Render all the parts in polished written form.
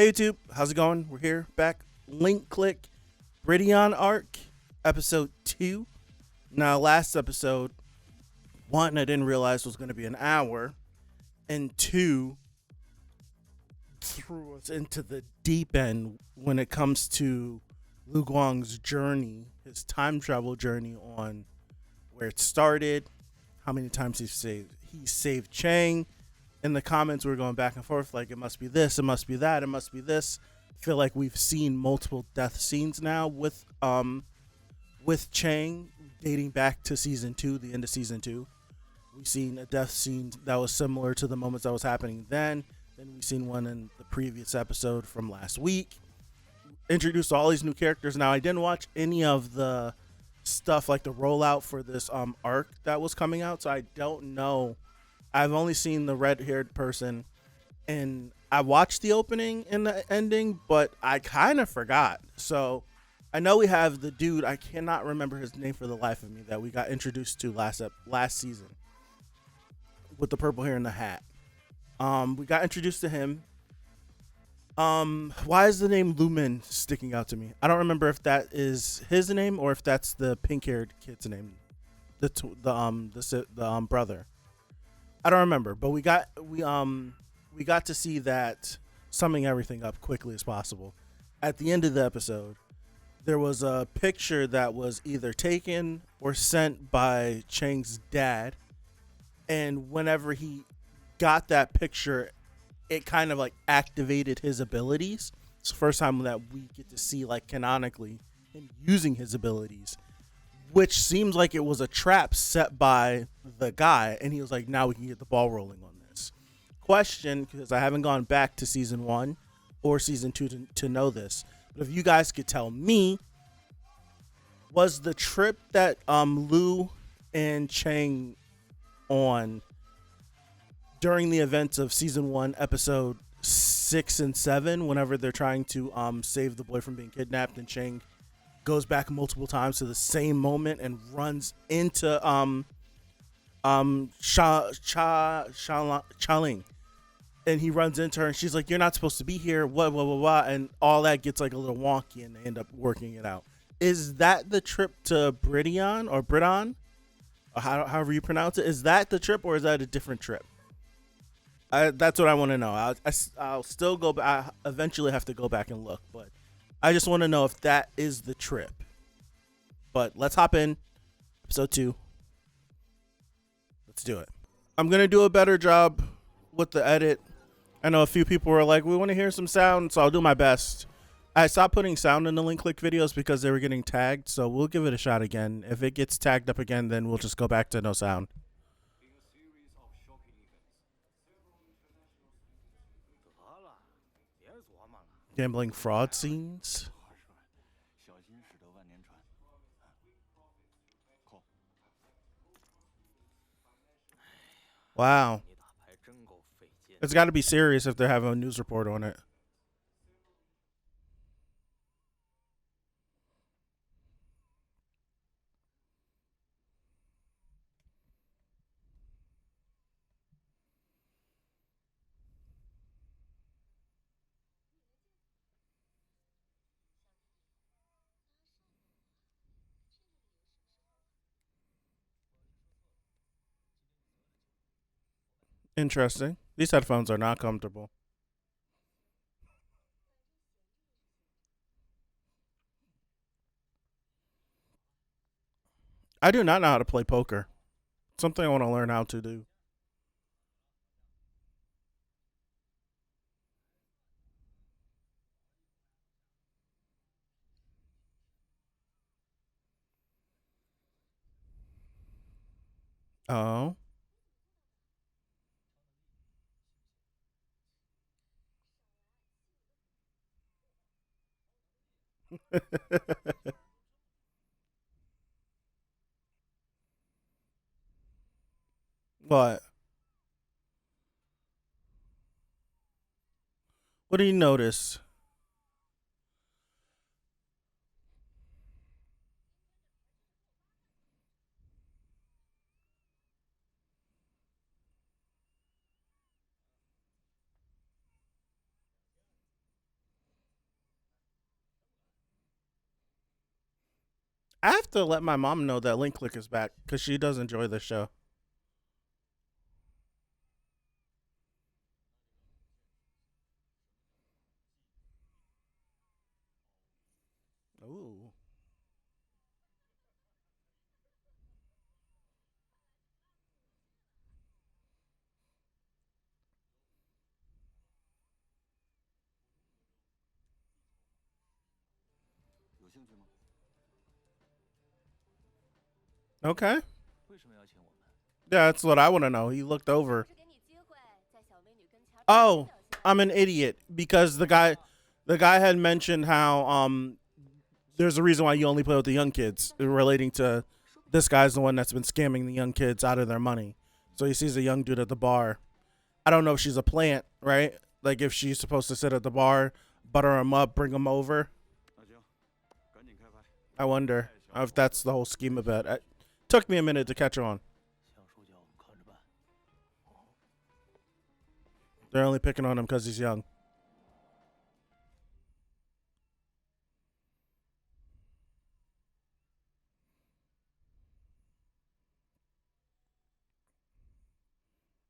Hey YouTube, how's it going? We're here back. Link click, Bridon arc, episode 2. Now, last episode, one, I didn't realize was going to be an hour, and two, threw us into the deep end when it comes to Shiguang's journey, his time travel journey on where it started, how many times he saved Cheng. In the comments, we were going back and forth like it must be this, it must be that, it must be this. I feel like we've seen multiple death scenes now with Cheng dating back to season 2, the end of season 2. We've seen a death scene that was similar to the moments that was happening then. Then we've seen one in the previous episode from last week. Introduced all these new characters. Now, I didn't watch any of the stuff like the rollout for this arc that was coming out, so I don't know. I've only seen the red-haired person, and I watched the opening and the ending, but I kind of forgot. So I know we have the dude, I cannot remember his name for the life of me, that we got introduced to last season with the purple hair and the hat. We got introduced to him. Why is the name Lumen sticking out to me? I don't remember if that is his name or if that's the pink-haired kid's name, the brother. I don't remember, but we got to see that, summing everything up quickly as possible. At the end of the episode, there was a picture that was either taken or sent by Cheng's dad, and whenever he got that picture, it kind of like activated his abilities. It's the first time that we get to see, like, canonically him using his abilities, which seems like it was a trap set by the guy, and he was like, now we can get the ball rolling on this. Question, because I haven't gone back to season 1 or season 2 to know this, but if you guys could tell me, was the trip that Lu and Cheng on during the events of season 1, episode 6 and 7, whenever they're trying to save the boy from being kidnapped, and Cheng goes back multiple times to the same moment and runs into Chaling, and he runs into her, and she's like, "You're not supposed to be here," what, and all that gets like a little wonky, and they end up working it out. Is that the trip to Bridon, or however you pronounce it? Is that the trip, or is that a different trip? That's what I want to know. I'll still go back. I eventually have to go back and look, but I just want to know if that is the trip. But let's hop in. Episode 2. Let's do it. I'm going to do a better job with the edit. I know a few people were like, we want to hear some sound, so I'll do my best. I stopped putting sound in the link click videos because they were getting tagged, so we'll give it a shot again. If it gets tagged up again, then we'll just go back to no sound. Gambling fraud scenes. Wow. It's got to be serious if they're having a news report on it. Interesting. These headphones are not comfortable. I do not know how to play poker. Something I want to learn how to do. Oh. What? What do you notice? I have to let my mom know that linkclick is back because she does enjoy the show. Ooh. Okay. Yeah, that's what I want to know. He looked over. Oh, I'm an idiot because the guy had mentioned how there's a reason why you only play with the young kids relating to this guy's the one that's been scamming the young kids out of their money. So he sees a young dude at the bar. I don't know if she's a plant, right? Like if she's supposed to sit at the bar, butter him up, bring him over. I wonder if that's the whole scheme of it. It took me a minute to catch on. They're only picking on him because he's young.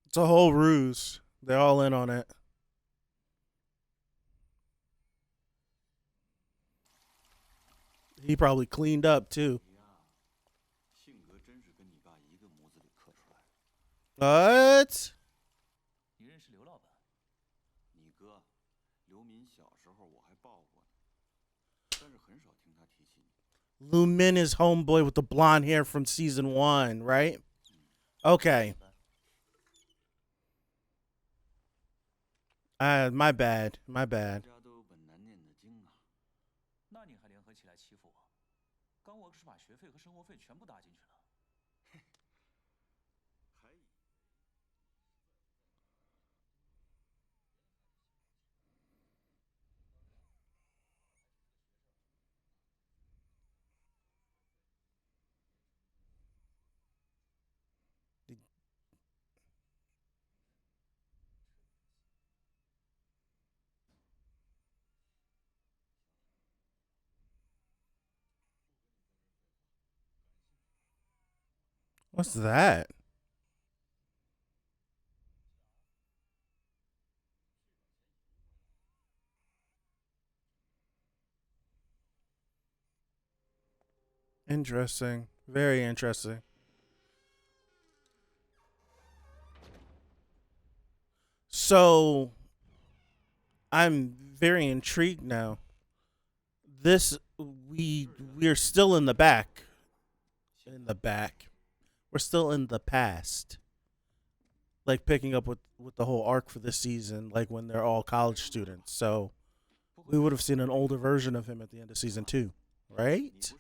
It's a whole ruse. They're all in on it. He probably cleaned up too. What? Lu Min is homeboy with the blonde hair from season 1, right? Okay. My bad. My bad. What's that? Interesting. Very interesting. So I'm very intrigued now. This we're still in the back. In the back. We're still in the past. Like picking up with the whole arc for this season, like when they're all college students. So we would have seen an older version of him at the end of season 2, right?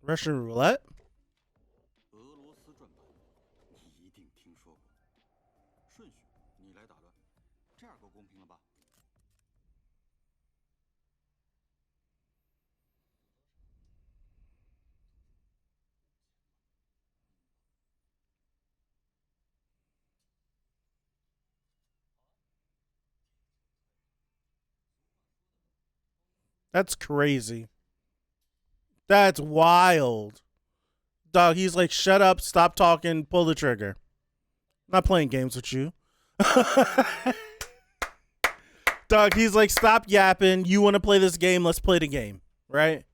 Russian roulette? That's crazy. That's wild. Dog, he's like, shut up, stop talking, pull the trigger. I'm not playing games with you. Dog, he's like, stop yapping. You want to play this game? Let's play the game. Right?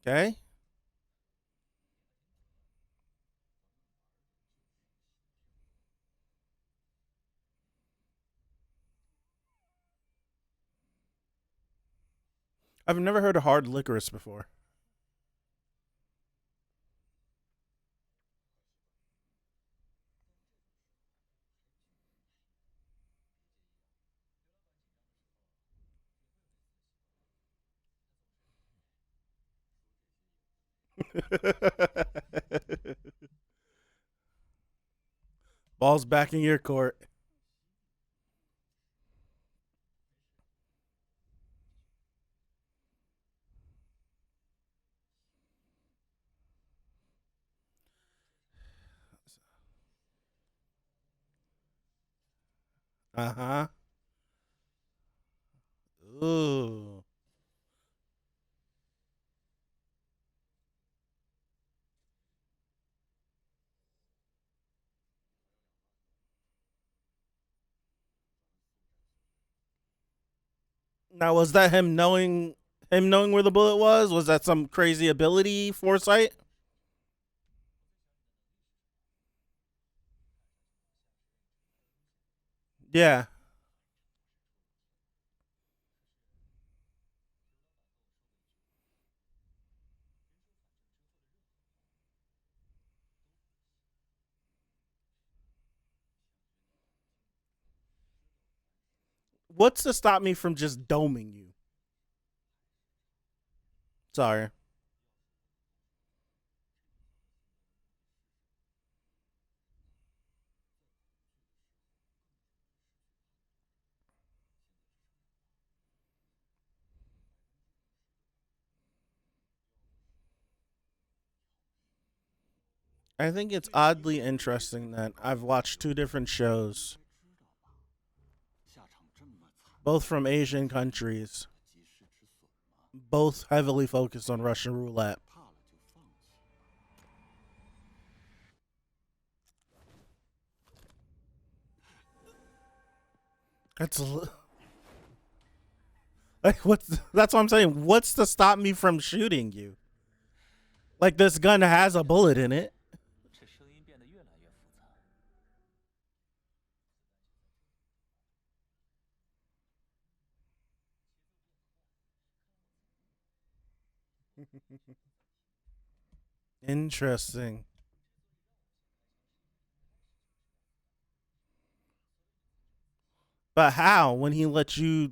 Okay. I've never heard of hard licorice before. Ball's back in your court. Uh-huh. Ooh. Now, was that him knowing where the bullet was? Was that some crazy ability foresight? Yeah. What's to stop me from just doming you? Sorry. I think it's oddly interesting that I've watched two different shows, both from Asian countries, both heavily focused on Russian roulette. That's like what's that's what I'm saying. What's to stop me from shooting you? Like this gun has a bullet in it. Interesting. But how when he lets you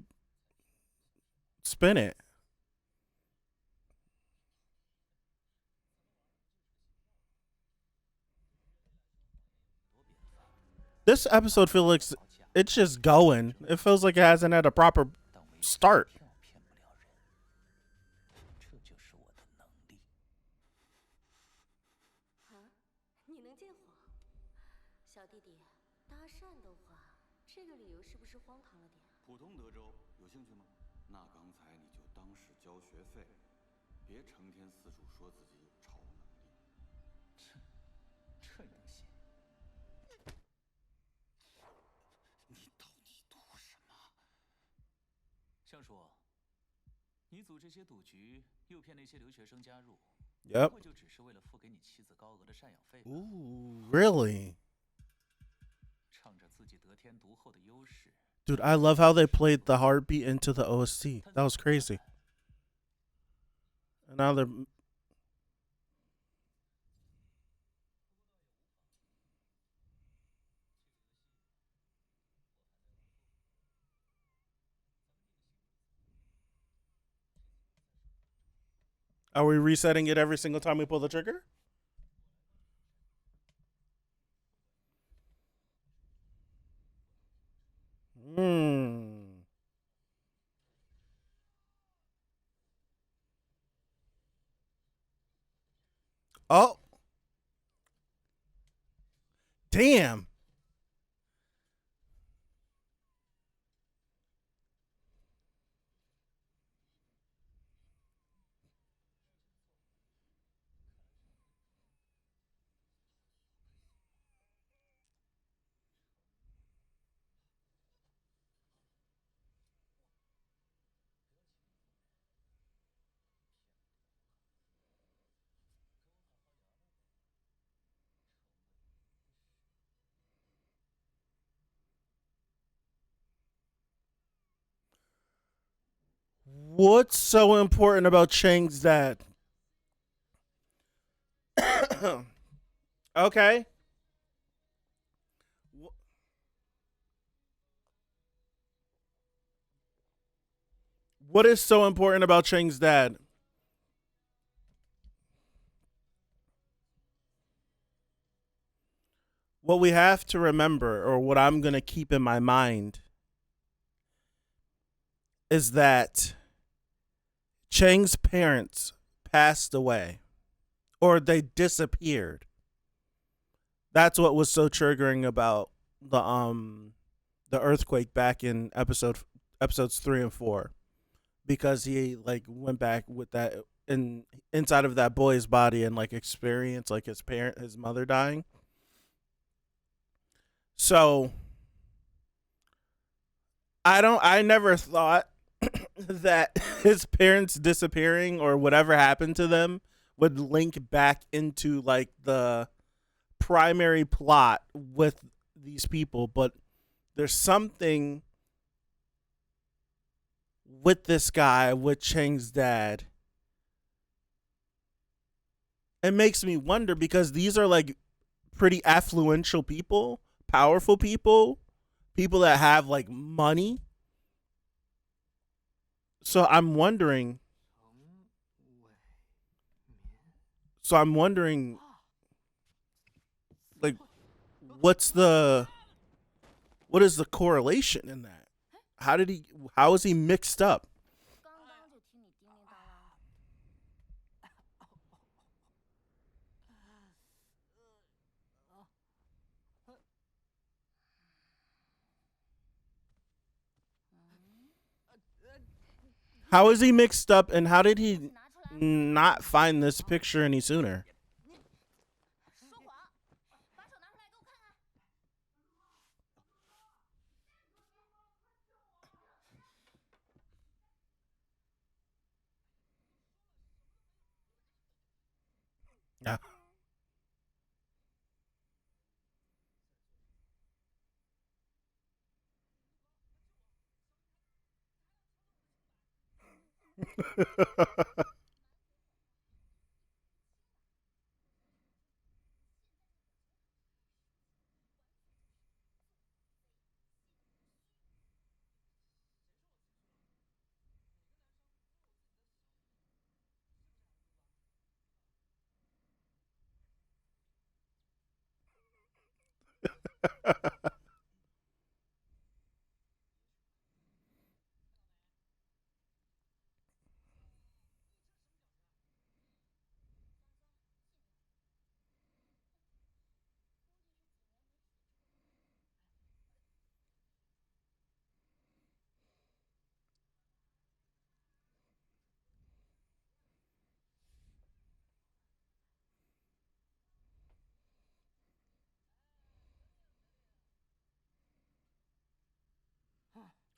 spin it? This episode feels like it's just going. It feels like it hasn't had a proper start. Yep. Ooh, really? Dude, I love how they played the heartbeat into the OST. That was crazy. And now they're. Are we resetting it every single time we pull the trigger? Hmm. Oh, damn. What's so important about Cheng's dad? Okay. What is so important about Cheng's dad? What we have to remember, or what I'm going to keep in my mind, is that Cheng's parents passed away or they disappeared. That's what was so triggering about the the earthquake back in episodes 3 and 4, because he like went back with that in inside of that boy's body and like experienced like his mother dying. So I never thought that his parents disappearing or whatever happened to them would link back into like the primary plot with these people, but there's something with this guy, with Cheng's dad. It makes me wonder because these are like pretty affluential people, powerful people, people that have like money. So I'm wondering. So I'm wondering, like, what's the what is the correlation in that? How is he mixed up? How is he mixed up, and how did he not find this picture any sooner? Yeah.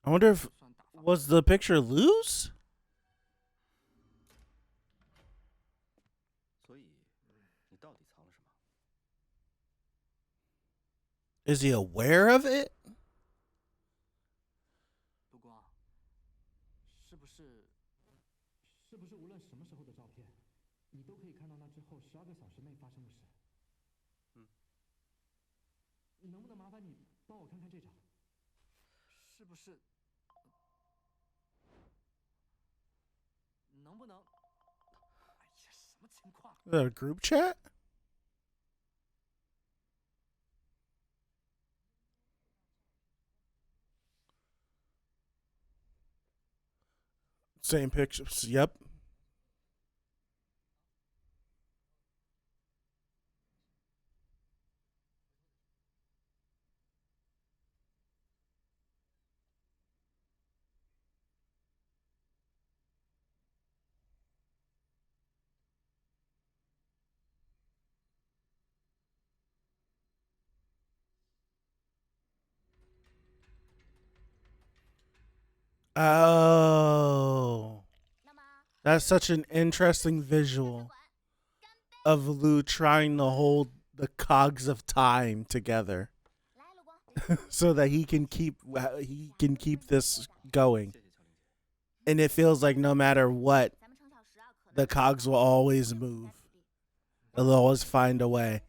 I wonder if was the picture loose? Is he aware of it? The group chat? Same pictures. Yep. Oh. That's such an interesting visual of Lou trying to hold the cogs of time together so that he can keep this going. And it feels like no matter what, the cogs will always move. They'll always find a way.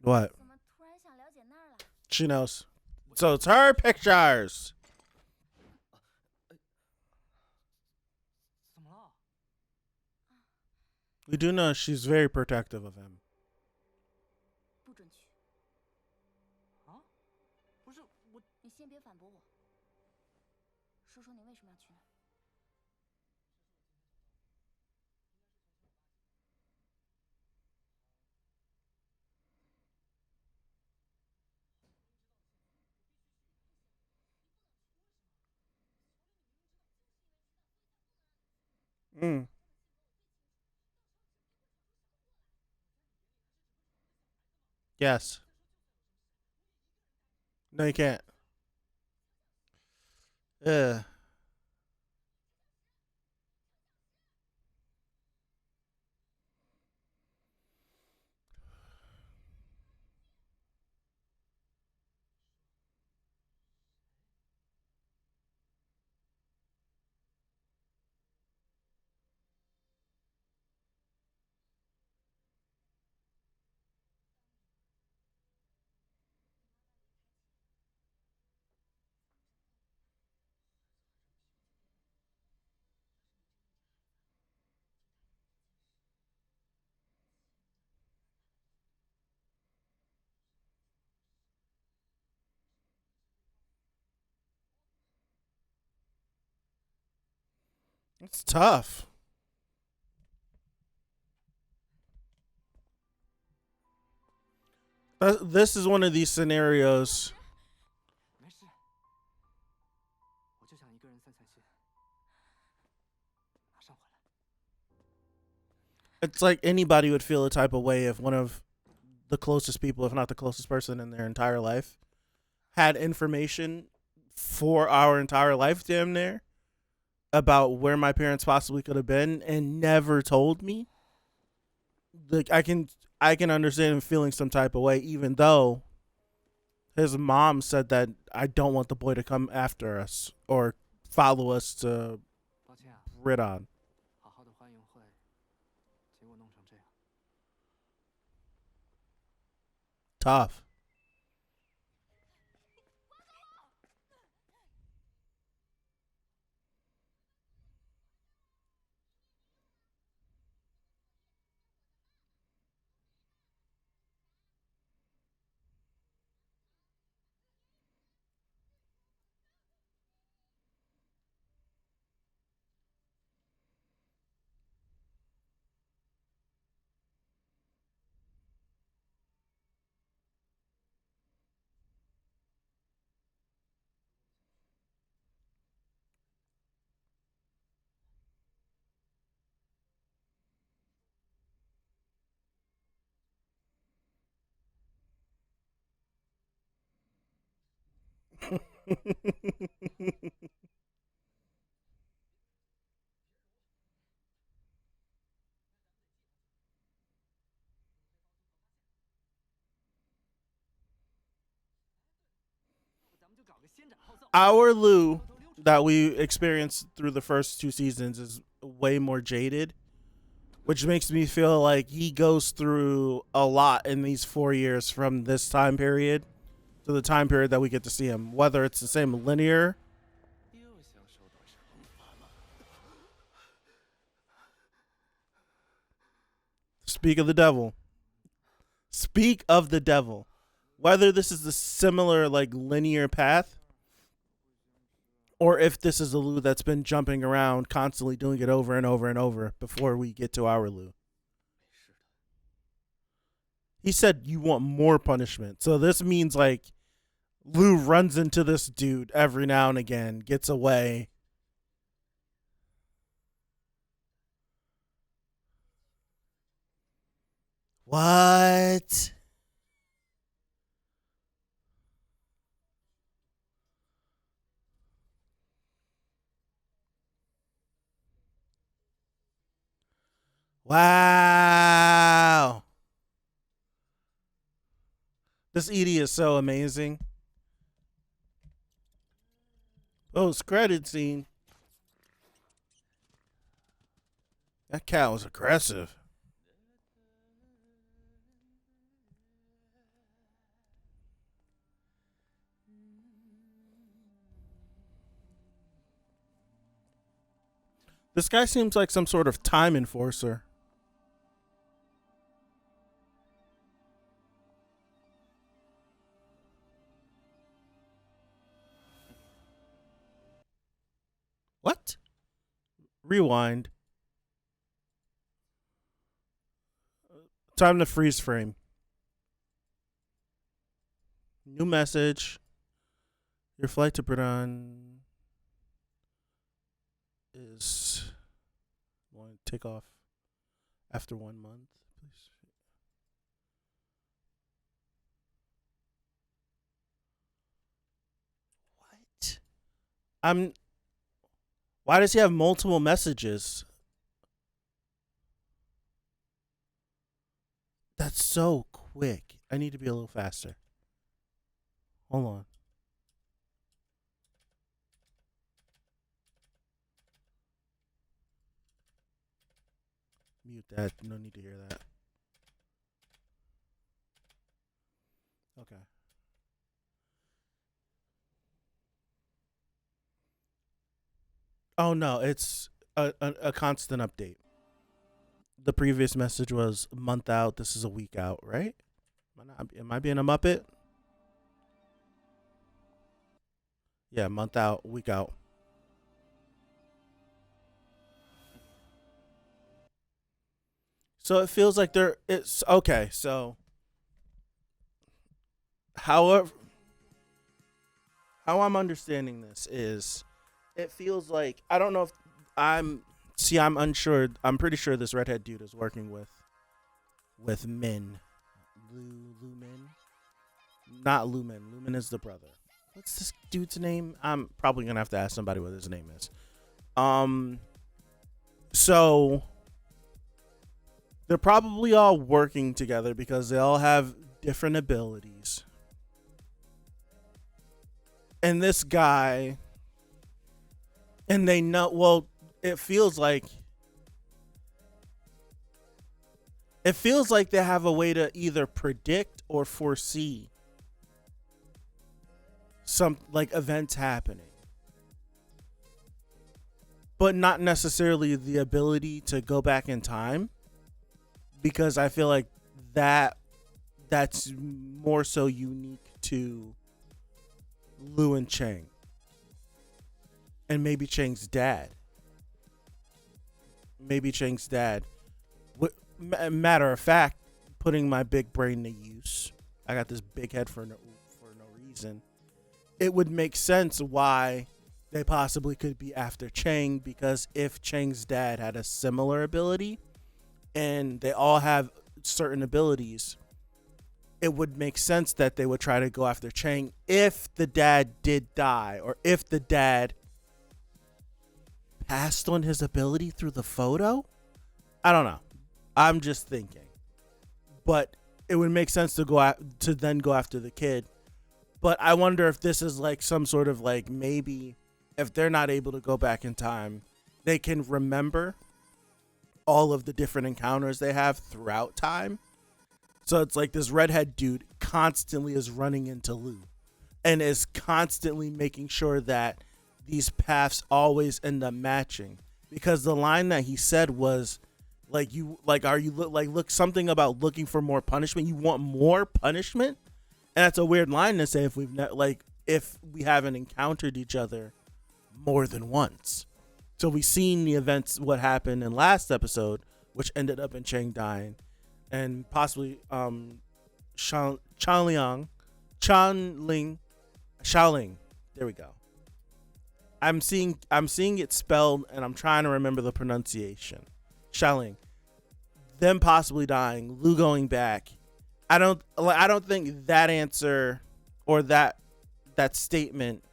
What? She knows. So it's her pictures. We do know she's very protective of him. 说说你为什么要去呢？Mm. Yes. No, you can't. Ugh. It's tough. This is one of these scenarios. 没事，我就想一个人散散心，马上回来。It's like anybody would feel a type of way if one of the closest people, if not the closest person in their entire life, had information for our entire life, damn near, about where my parents possibly could have been and never told me. Like I can understand him feeling some type of way, even though his mom said that I don't want the boy to come after us or follow us to 抱歉啊， Bridon. 好好的欢迎会，结果弄成这样。Tough. Our Lou that we experienced through the first two seasons is way more jaded, which makes me feel like he goes through a lot in these 4 years from this time period to the time period that we get to see him, whether it's the same linear. 又想受到惩罚吗？ Speak of the devil. Speak of the devil. Whether this is a similar like linear path or if this is a Lou that's been jumping around constantly doing it over and over and over before we get to our Lou. 没事的。 He said you want more punishment. So this means like Lou runs into this dude every now and again, gets away. What? Wow. This Edie is so amazing. Post credit scene. That cat was aggressive. This guy seems like some sort of time enforcer. What? Rewind. Time to freeze frame. New message. Your flight to Bridon is going to take off after 1 month. Please. What? Why does he have multiple messages? That's so quick. I need to be a little faster. Hold on. Mute that. No need to hear that. Okay. Oh no, it's a constant update. The previous message was a month out. This is a week out, right? Am I being a Muppet? Yeah, month out, week out. So it feels like it's okay. So, however, how I'm understanding this is, it feels like I don't know if I'm unsure. I'm pretty sure this redhead dude is working with Min, Lumin, not Lumin. Lumin is the brother. What's this dude's name? I'm probably gonna have to ask somebody what his name is. So they're probably all working together because they all have different abilities. And this guy, and they know, well, it feels like they have a way to either predict or foresee some like events happening, but not necessarily the ability to go back in time, because I feel like that's more so unique to Lu and Cheng, and maybe Cheng's dad. Matter of fact, putting my big brain to use, I got this big head for no reason. It would make sense why they possibly could be after Cheng, because if Cheng's dad had a similar ability and they all have certain abilities, it would make sense that they would try to go after Cheng if the dad did die, or if the dad passed on his ability through the photo. I don't know. I'm just thinking. But it would make sense to then go after the kid. But I wonder if this is like some sort of like, maybe if they're not able to go back in time, they can remember all of the different encounters they have throughout time. So it's like this redhead dude constantly is running into Lu and is constantly making sure that these paths always end up matching. Because the line that he said was like, look, something about looking for more punishment. You want more punishment? And that's a weird line to say if if we haven't encountered each other more than once. So we've seen the events, what happened in last episode, which ended up in Cheng dying, and possibly Shaoling. There we go. I'm seeing it spelled, and I'm trying to remember the pronunciation. Shaoling. Them possibly dying, Lu going back. I don't think that answer or that statement,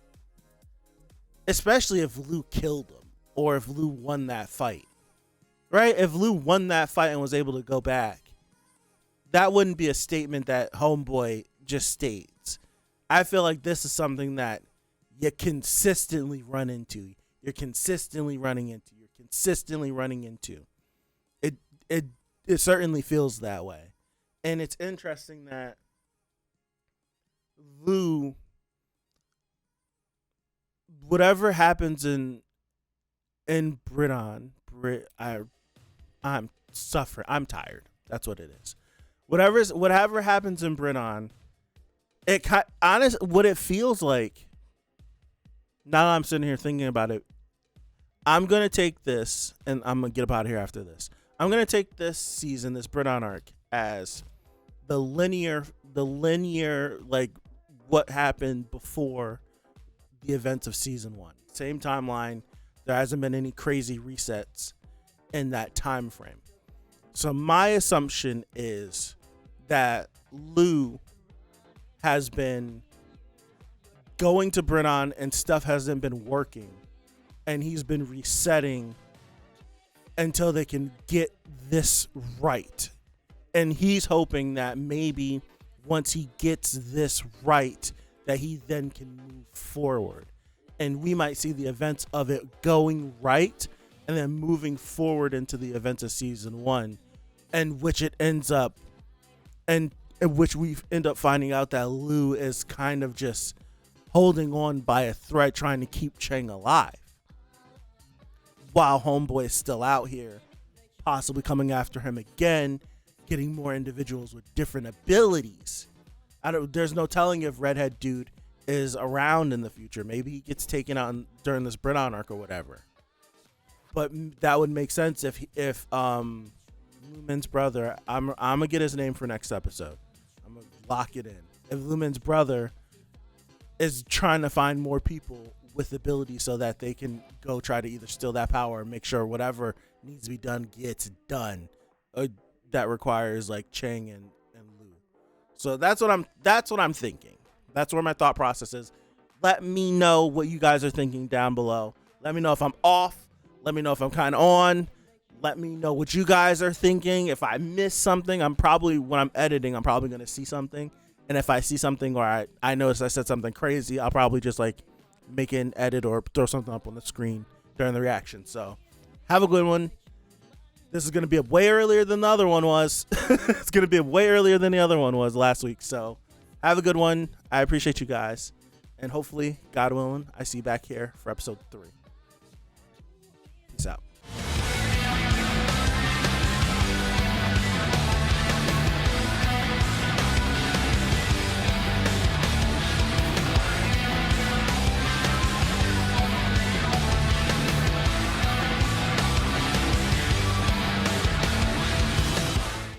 especially if Lu killed him or if Lu won that fight, right? If Lu won that fight and was able to go back, that wouldn't be a statement that Homeboy just states. I feel like this is something that you consistently run into. You're consistently running into. It certainly feels that way. And it's interesting that Lu, whatever happens in Bridon, I'm suffering. I'm tired. That's what it is. Whatever happens in Bridon, what it feels like. Now that I'm sitting here thinking about it, I'm going to take this, and I'm going to get up out of here after this. I'm going to take this season, this Bridon arc, as the linear, like, what happened before the events of season 1. Same timeline. There hasn't been any crazy resets in that time frame. So my assumption is that Lou has been going to Bridon and stuff hasn't been working, and he's been resetting until they can get this right. And he's hoping that maybe once he gets this right, that he then can move forward. And we might see the events of it going right and then moving forward into the events of season 1, and which it ends up, and in which we end up finding out that Lou is kind of just holding on by a thread, trying to keep Cheng alive, while Homeboy is still out here, possibly coming after him again, getting more individuals with different abilities. There's no telling if Redhead Dude is around in the future. Maybe he gets taken out during this Bridon arc or whatever. But that would make sense if Lumen's brother, I'm gonna get his name for next episode. I'm gonna lock it in. If Lumen's brother is trying to find more people with ability so that they can go try to either steal that power or make sure whatever needs to be done gets done, that requires like Cheng and Lou. So that's what I'm thinking. That's where my thought process is. Let me know what you guys are thinking down below. Let me know if I'm off. Let me know if I'm kind of on. Let me know what you guys are thinking. If I miss something, when I'm editing, I'm probably going to see something. And if I see something or I notice I said something crazy, I'll probably just like make an edit or throw something up on the screen during the reaction. So have a good one. This is going to be way earlier than the other one was. It's going to be way earlier than the other one was last week. So have a good one. I appreciate you guys. And hopefully, God willing, I see you back here for episode 3. Peace out.